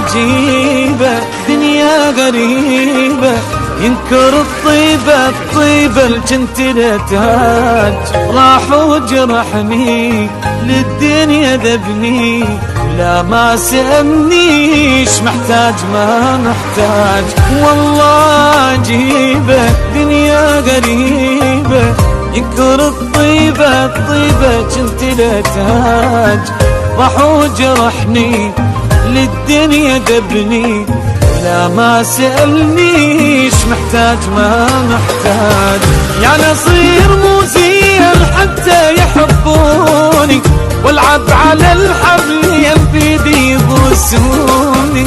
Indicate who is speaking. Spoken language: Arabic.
Speaker 1: عجيبة دنيا غريبة، ينكر الطيبة اللي كنت لتاج، راح وجرحني للدنيا ذبني، لا ما سألنيش محتاج ما محتاج. والله عجيبة دنيا غريبة، ينكر الطيبة كنت لتاج، راح وجرحني للدنيا ذبني، لا ما سألنيش محتاج ما محتاج. يعني أصير مو زين حتى يحبوني، والعب على الحبل ينبيدي يبوسوني،